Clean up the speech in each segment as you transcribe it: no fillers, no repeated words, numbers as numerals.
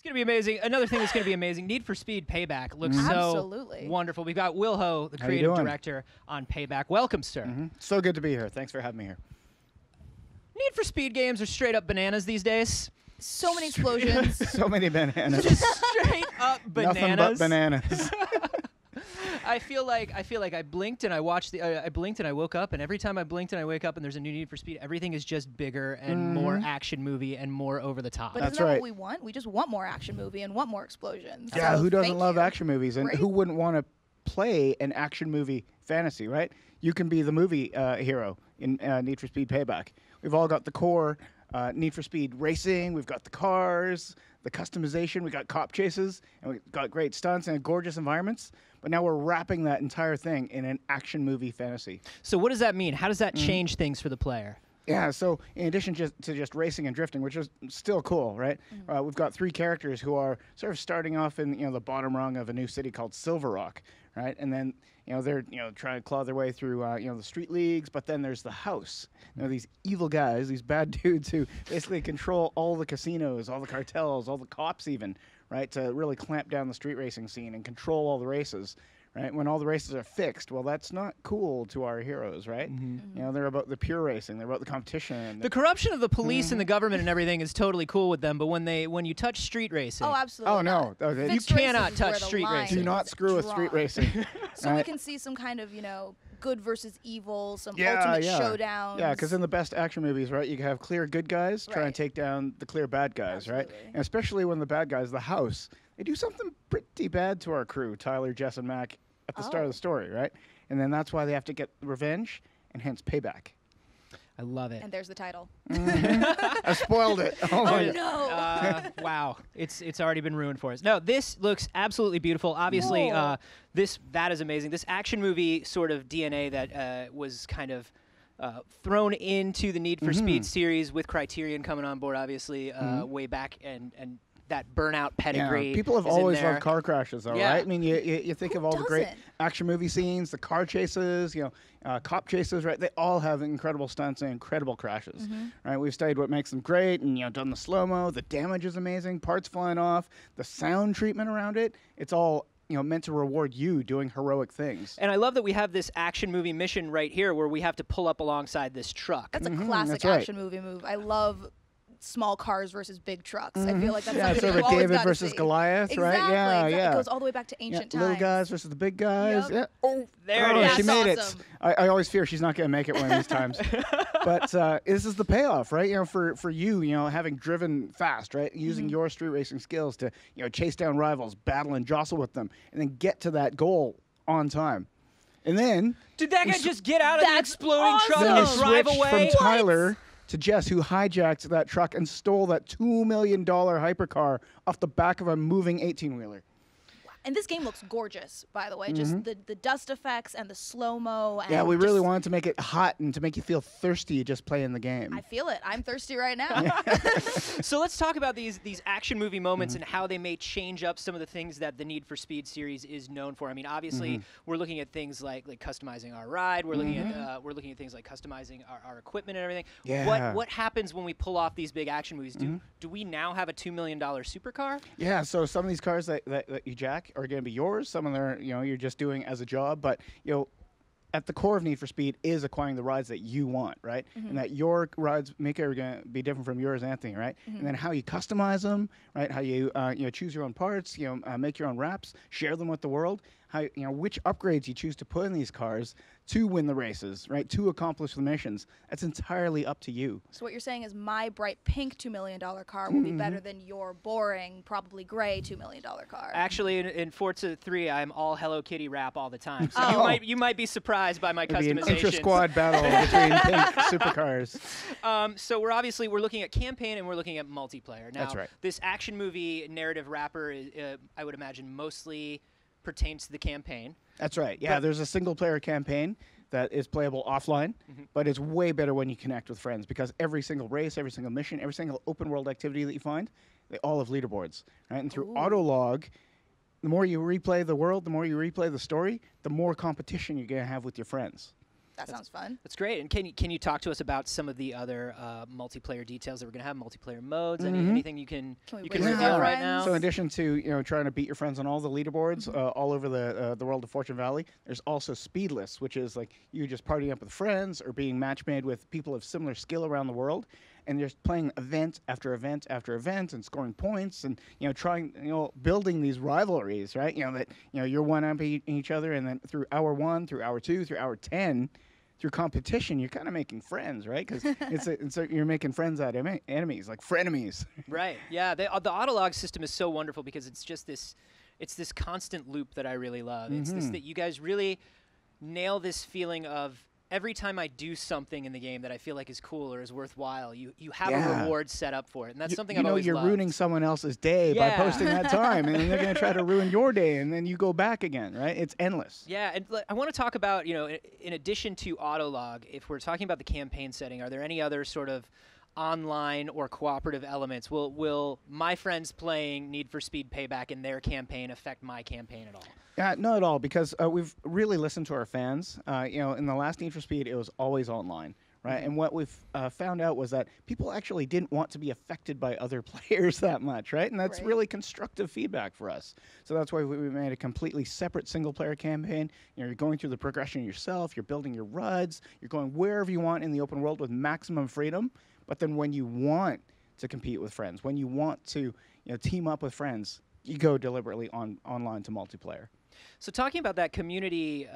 It's going to be amazing. Another thing that's going to be amazing, Need for Speed Payback looks so wonderful. We've got Will Ho, the creative director on Payback. Welcome, sir. So good to be here. Thanks for having me here. Need for Speed games are straight up bananas these days. So many explosions. So many bananas. Just straight up bananas. Nothing but bananas. I feel like I blinked and I watched I blinked and I woke up, and every time I blinked and I wake up and there's a new Need for Speed, everything is just bigger and more action movie and more over the top. But isn't that what we want? We just want more action movie and want more explosions. Yeah, so who doesn't love action movies, and who wouldn't want to play an action movie fantasy, right? You can be the movie hero in Need for Speed Payback. We've all got the core Need for Speed racing. We've got the cars, the customization. We got cop chases, and we've got great stunts and gorgeous environments. But now we're wrapping that entire thing in an action movie fantasy. So what does that mean? How does that change things for the player? Yeah, so in addition to just racing and drifting, which is still cool, right? We've got 3 characters who are sort of starting off in the bottom rung of a new city called Silver Rock, right? And then they're trying to claw their way through the street leagues, but then there's the house. These evil guys, these bad dudes who basically control all the casinos, all the cartels, all the cops even, right? To really clamp down the street racing scene and control all the races. Right, when all the races are fixed, well, that's not cool to our heroes, right? They're about the pure racing, they're about the competition. The corruption of the police and the government and everything is totally cool with them, but when you touch street racing, absolutely. Oh no, you cannot touch street racing. Do not screw with street racing. So we can see some kind of good versus evil, some ultimate showdowns. Yeah, because in the best action movies, right, you can have clear good guys try and take down the clear bad guys, right? And especially when the bad guys, the house, they do something pretty bad to our crew, Tyler, Jess, and Mac, at the start of the story, right? And then that's why they have to get revenge, and hence payback. I love it. And there's the title. I spoiled it. Oh no! Wow, it's already been ruined for us. No, this looks absolutely beautiful. Obviously, that is amazing. This action movie sort of DNA that was kind of thrown into the Need for Speed series with Criterion coming on board, obviously, way back, and that burnout pedigree. Yeah, people have always loved car crashes, though, right? I mean, you think of all the great action movie scenes, the car chases, cop chases, right? They all have incredible stunts and incredible crashes, right? We've studied what makes them great, and done the slow mo. The damage is amazing, parts flying off, the sound treatment around it. It's all meant to reward you doing heroic things. And I love that we have this action movie mission right here, where we have to pull up alongside this truck. That's a classic action movie move. I love small cars versus big trucks. I feel like that's something sort you of always David gotta versus see. Goliath, right? Exactly. Yeah. It goes all the way back to ancient times. Little guys versus the big guys. Yeah. Oh, there it is. She made awesome. it. I always fear she's not going to make it one of these times. But this is the payoff, right? For you, having driven fast, right? Using your street racing skills to, chase down rivals, battle and jostle with them, and then get to that goal on time. And then did that guy just get out of the exploding truck then and drive away? From Tyler to Jess, who hijacked that truck and stole that $2 million hypercar off the back of a moving 18-wheeler. And this game looks gorgeous, by the way. Just the dust effects and the slow-mo. Yeah, we really wanted to make it hot and to make you feel thirsty just playing the game. I feel it. I'm thirsty right now. So let's talk about these action movie moments and how they may change up some of the things that the Need for Speed series is known for. I mean, obviously, we're looking at things like customizing our ride. We're looking at things like customizing our equipment and everything. Yeah. What happens when we pull off these big action movies? Do we now have a $2 million supercar? Yeah. So some of these cars that you jack are going to be yours. Some of them, you're just doing as a job. But at the core of Need for Speed is acquiring the rides that you want, right? And that your rides are going to be different from yours, Anthony, right? And then how you customize them, right? How you choose your own parts, make your own wraps, share them with the world. How which upgrades you choose to put in these cars to win the races, right? To accomplish the missions. That's entirely up to you. So what you're saying is my bright pink $2 million car will be better than your boring, probably gray $2 million car. Actually, in Forza 3, I'm all Hello Kitty wrap all the time. So you might be surprised by my customization. It'll be an intra-squad battle between pink supercars. So we're looking at campaign and we're looking at multiplayer. Now, that's right. This action movie narrative wrapper, I would imagine, mostly pertains to the campaign. That's right. Yeah, there's a single-player campaign that is playable offline, but it's way better when you connect with friends because every single race, every single mission, every single open-world activity that you find, they all have leaderboards, right? And through Autolog, the more you replay the world, the more you replay the story, the more competition you're going to have with your friends. That sounds fun. That's great. And can you talk to us about some of the other multiplayer details that we're going to have, multiplayer modes? Anything you can reveal right now? So in addition to trying to beat your friends on all the leaderboards all over the world of Fortune Valley, there's also Speedless, which is like you just partying up with friends or being match made with people of similar skill around the world, and just playing event after event after event and scoring points and trying building these rivalries, right? That you're one-upping each other, and then through hour 1, through hour 2, through hour 10. Through competition, you're kind of making friends, right? Because you're making friends out of enemies, like frenemies. Right. Yeah. The Autolog system is so wonderful because it's just this constant loop that I really love. It's this that you guys really nail this feeling of every time I do something in the game that I feel like is cool or is worthwhile, you have a reward set up for it, and that's something I've always loved. You're ruining someone else's day by posting that time, and then they're going to try to ruin your day, and then you go back again, right? It's endless. Yeah, and I want to talk about, in addition to Autolog, if we're talking about the campaign setting, are there any other sort of online or cooperative elements? Will my friends playing Need for Speed Payback in their campaign affect my campaign at all? Not at all, because we've really listened to our fans. In the last Need for Speed, it was always online, right? And what we've found out was that people actually didn't want to be affected by other players that much, right? And that's really constructive feedback for us. So that's why we made a completely separate single-player campaign. You're going through the progression yourself. You're building your RUDs. You're going wherever you want in the open world with maximum freedom. But then when you want to compete with friends, when you want to team up with friends, you go deliberately online to multiplayer. So talking about that community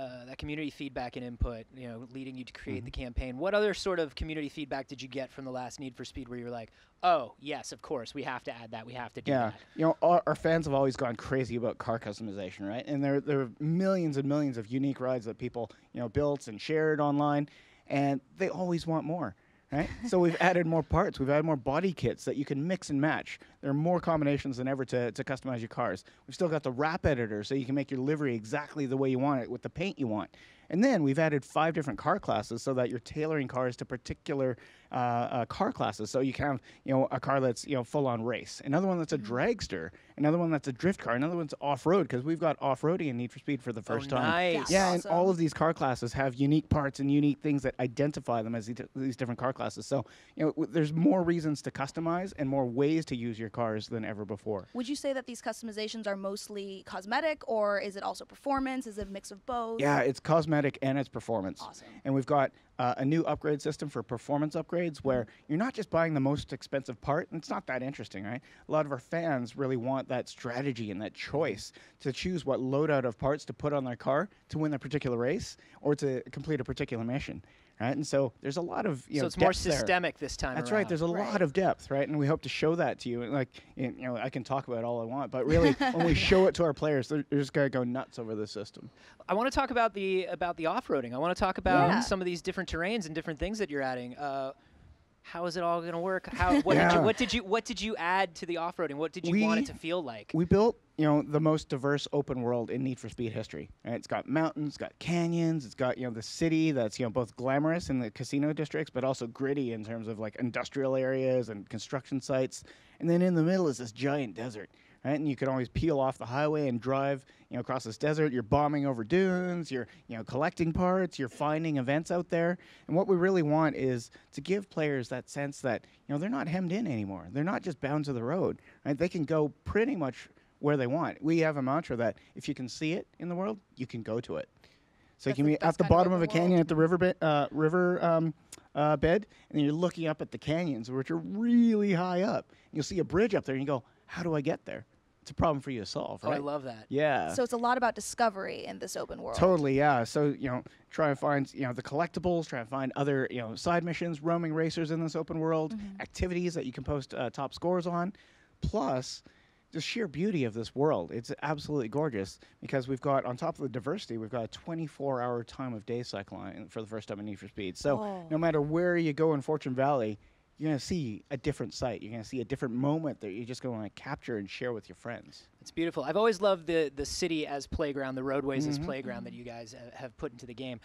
feedback and input, leading you to create the campaign, what other sort of community feedback did you get from the last Need for Speed where you were like, oh, yes, of course, we have to add that, we have to do that? Our fans have always gone crazy about car customization, right? And there are millions and millions of unique rides that people, built and shared online, and they always want more. Right? So we've added more parts. We've added more body kits that you can mix and match. There are more combinations than ever to customize your cars. We've still got the wrap editor, so you can make your livery exactly the way you want it with the paint you want. And then we've added 5 different car classes so that you're tailoring cars to particular car classes. So you can have a car that's full-on race, another one that's a dragster, another one that's a drift car, another one's off-road, because we've got off-roading in Need for Speed for the first time. Nice. Yeah, awesome. and all of these car classes have unique parts and unique things that identify them as these different car classes. So there's more reasons to customize and more ways to use your cars than ever before. Would you say that these customizations are mostly cosmetic, or is it also performance? Is it a mix of both? Yeah, it's cosmetic and it's performance. Awesome. And we've got a new upgrade system for performance upgrades where you're not just buying the most expensive part, and it's not that interesting, right? A lot of our fans really want that strategy and that choice to choose what loadout of parts to put on their car to win a particular race or to complete a particular mission. Right? And so there's a lot of so it's more systemic this time. That's around. right. There's a lot of depth, right? And we hope to show that to you. And I can talk about it all I want, but really, when we show it to our players, they're just gonna go nuts over the system. I want to talk about the off-roading. I want to talk about some of these different terrains and different things that you're adding. How is it all going to work? What did you add to the off-roading? What did you want it to feel like? We built the most diverse open world in Need for Speed history. Right? It's got mountains, it's got canyons, it's got the city that's both glamorous in the casino districts, but also gritty in terms of like industrial areas and construction sites. And then in the middle is this giant desert. Right? And you can always peel off the highway and drive across this desert. You're bombing over dunes, you're collecting parts, you're finding events out there. And what we really want is to give players that sense that they're not hemmed in anymore. They're not just bound to the road. Right? They can go pretty much where they want. We have a mantra that if you can see it in the world, you can go to it. So you can be at the bottom of a canyon at the river bed, and then you're looking up at the canyons, which are really high up. You'll see a bridge up there, and you go, how do I get there? It's a problem for you to solve, right? Oh, I love that. Yeah. So it's a lot about discovery in this open world. Totally, yeah. So, try to find, the collectibles, try to find other, side missions, roaming racers in this open world, activities that you can post top scores on, plus the sheer beauty of this world. It's absolutely gorgeous because we've got, on top of the diversity, we've got a 24-hour time of day cycle on for the first time in Need for Speed. So no matter where you go in Fortune Valley, you're going to see a different site. You're going to see a different moment that you're just going to want to capture and share with your friends. It's beautiful. I've always loved the city as playground, the roadways as playground that you guys have put into the game.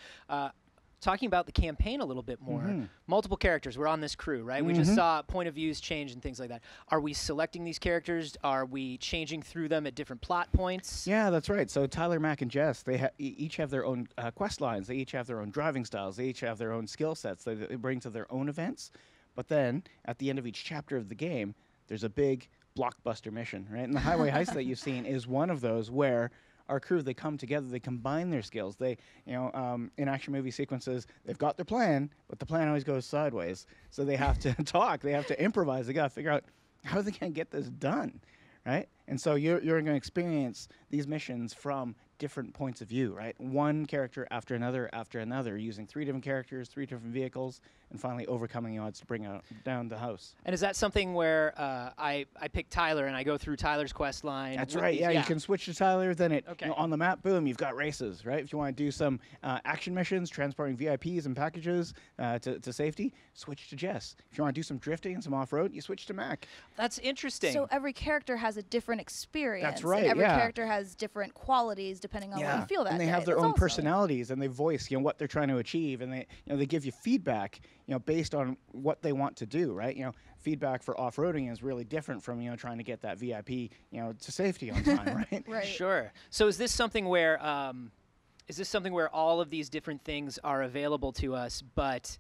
talking about the campaign a little bit more. Multiple characters. We're on this crew, right? We just saw point of views change and things like that. Are we selecting these characters? Are we changing through them at different plot points? Yeah, that's right. So Tyler, Mac, and Jess, they each have their own quest lines. They each have their own driving styles. They each have their own skill sets that they bring to their own events. But then, at the end of each chapter of the game, there's a big blockbuster mission, right? And the highway heist that you've seen is one of those where our crew, they come together, they combine their skills. They, in action movie sequences, they've got their plan, but the plan always goes sideways. So they have to talk, they have to improvise, they got to figure out how they can get this done, right? And so you're going to experience these missions from different points of view, right? One character after another, using 3 different characters, 3 different vehicles, and finally overcoming the odds to bring down the house. And is that something where I pick Tyler and I go through Tyler's quest line? That's right. Yeah, you can switch to Tyler. Then on the map, boom, you've got races, right? If you want to do some action missions, transporting VIPs and packages to safety, switch to Jess. If you want to do some drifting and some off-road, you switch to Mac. That's interesting. So every character has a different experience. That's right. And every character has different qualities depending on what you feel that and they day. have their That's own awesome. personalities, and they voice what they're trying to achieve, and they give you feedback based on what they want to do, right? Feedback for off-roading is really different from trying to get that VIP to safety on time, right? Right. Sure. So is this something where all of these different things are available to us, but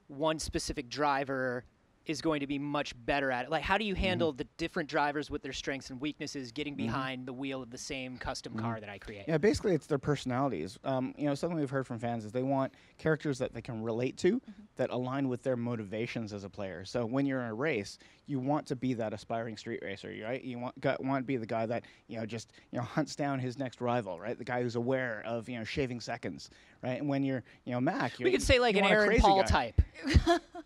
one specific driver is going to be much better at it? Like, how do you handle the different drivers with their strengths and weaknesses getting behind the wheel of the same custom car that I create? Yeah, basically it's their personalities. Something we've heard from fans is they want characters that they can relate to, that align with their motivations as a player. So when you're in a race, you want to be that aspiring street racer, right? You want to be the guy that just hunts down his next rival, right? The guy who's aware of shaving seconds, right? And when you're Mac, we could say like an Aaron Paul type.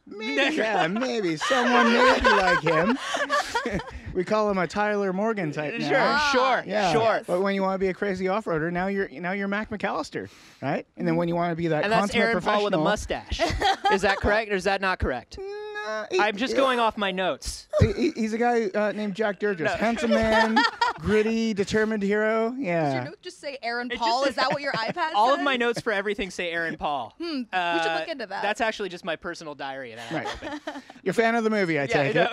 Maybe, yeah, maybe someone maybe like him. We call him a Tyler Morgan type now. Sure. Yeah. But when you want to be a crazy off-roader, now you're Mac McAllister, right? And then when you want to be that and that's consummate Aaron Paul with a professional- mustache. Is that correct, or is that not correct? I'm just going off my notes. He's a guy named Jack Durgis. Handsome man, gritty, determined hero. Does Yeah. your note just say Aaron Paul? Is that what your iPad All says? of my notes for everything say Aaron Paul. We should look into that. That's actually just my personal diary. Right. You're a fan of the movie, I take it.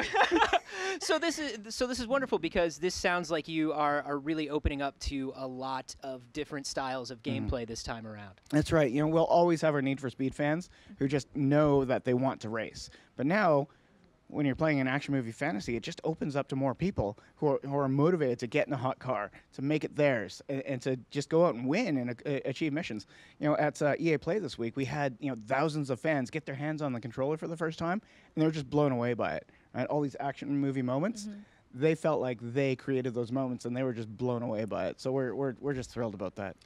So this is wonderful, because this sounds like you are really opening up to a lot of different styles of gameplay this time around. That's right. We'll always have our Need for Speed fans who just know that they want to race. But now, when you're playing an action movie fantasy, it just opens up to more people who are motivated to get in a hot car, to make it theirs, and to just go out and win and achieve missions. At EA Play this week, we had thousands of fans get their hands on the controller for the first time, and they were just blown away by it. Right? All these action movie moments, they felt like they created those moments, and they were just blown away by it. So we're just thrilled about that.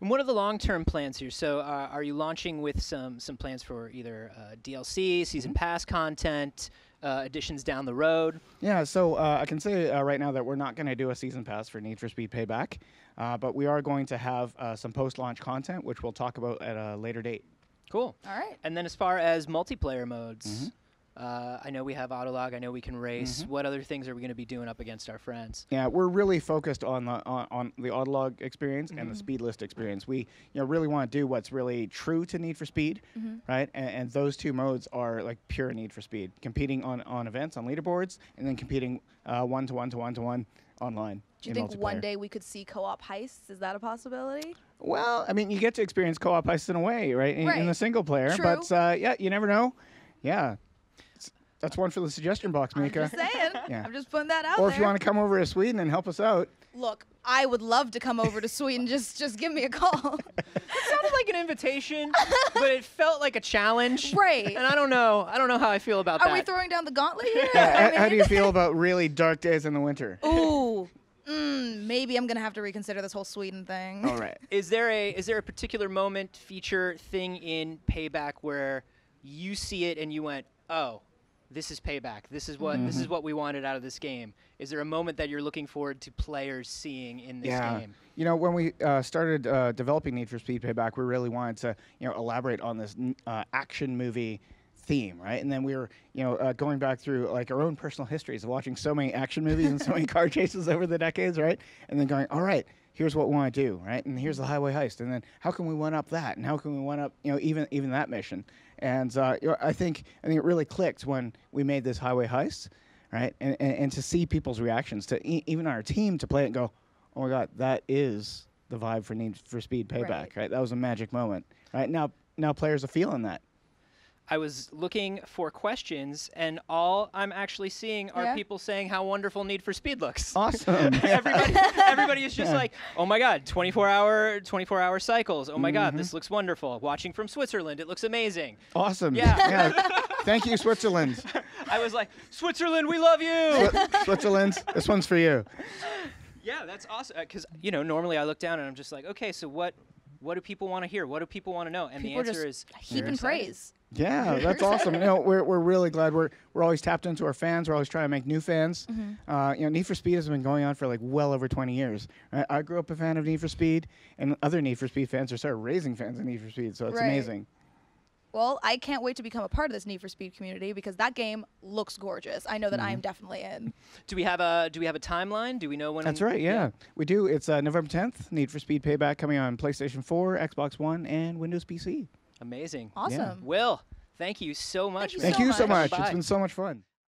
And what are the long-term plans here? So are you launching with some plans for either DLC, season pass content, additions down the road? Yeah, so I can say right now that we're not going to do a season pass for Need for Speed Payback, but we are going to have some post-launch content, which we'll talk about at a later date. Cool. All right. And then as far as multiplayer modes, I know we have Autolog. I know we can race. What other things are we going to be doing up against our friends? Yeah, we're really focused on the Autolog experience and the Speed List experience. We really want to do what's really true to Need for Speed, right? And those two modes are like pure Need for Speed, competing on events, on leaderboards, and then competing one-to-one online. Do you think one day we could see co-op heists? Is that a possibility? Well, I mean, you get to experience co-op heists in a way, right? In the single player. True. But yeah, you never know. Yeah. That's one for the suggestion box, Mika. I'm just saying. Yeah. I'm just putting that out Or there. if you want to come over to Sweden and help us out. Look, I would love to come over to Sweden. Just give me a call. It sounded like an invitation, but it felt like a challenge. Right. And I don't know how I feel about that. Are we throwing down the gauntlet here? How do you feel about really dark days in the winter? Ooh. Maybe I'm gonna have to reconsider this whole Sweden thing. All right. Is there a particular moment, feature, thing in Payback where you see it and you went, "Oh, this is Payback. This is what we wanted out of this game." Is there a moment that you're looking forward to players seeing in this game? When we started developing Need for Speed Payback, we really wanted to elaborate on this action movie theme, right? And then we were going back through like our own personal histories of watching so many action movies and so many car chases over the decades, right? And then going, all right, here's what we want to do, right? And here's the highway heist, and then how can we one up that, and how can we one up, even that mission? And I think it really clicked when we made this highway heist, right? And to see people's reactions, to even our team to play it and go, oh my God, that is the vibe for Need for Speed Payback, right? That was a magic moment, right? Now players are feeling that. I was looking for questions, and all I'm actually seeing are people saying how wonderful Need for Speed looks. Awesome. Everybody is just like, oh my God, 24-hour cycles. Oh my God, this looks wonderful. Watching from Switzerland, it looks amazing. Awesome. Yeah. Thank you, Switzerland. I was like, Switzerland, we love you. Switzerland, this one's for you. Yeah, that's awesome. Because normally I look down and I'm just like, okay, so what do people want to hear? What do people want to know? And people the answer is heaping praise. Yeah, that's awesome. We're really glad. We're always tapped into our fans. We're always trying to make new fans. Need for Speed has been going on for like well over 20 years. I grew up a fan of Need for Speed, and other Need for Speed fans are started raising fans of Need for Speed. So it's amazing. Well, I can't wait to become a part of this Need for Speed community because that game looks gorgeous. I know that I am definitely in. Do we have a timeline? Do we know when? That's right. Yeah, we do. It's November 10th. Need for Speed Payback coming on PlayStation 4, Xbox One, and Windows PC. Amazing. Awesome. Yeah. Will, thank you so much. Thank Thank you so much. Bye. It's been so much fun.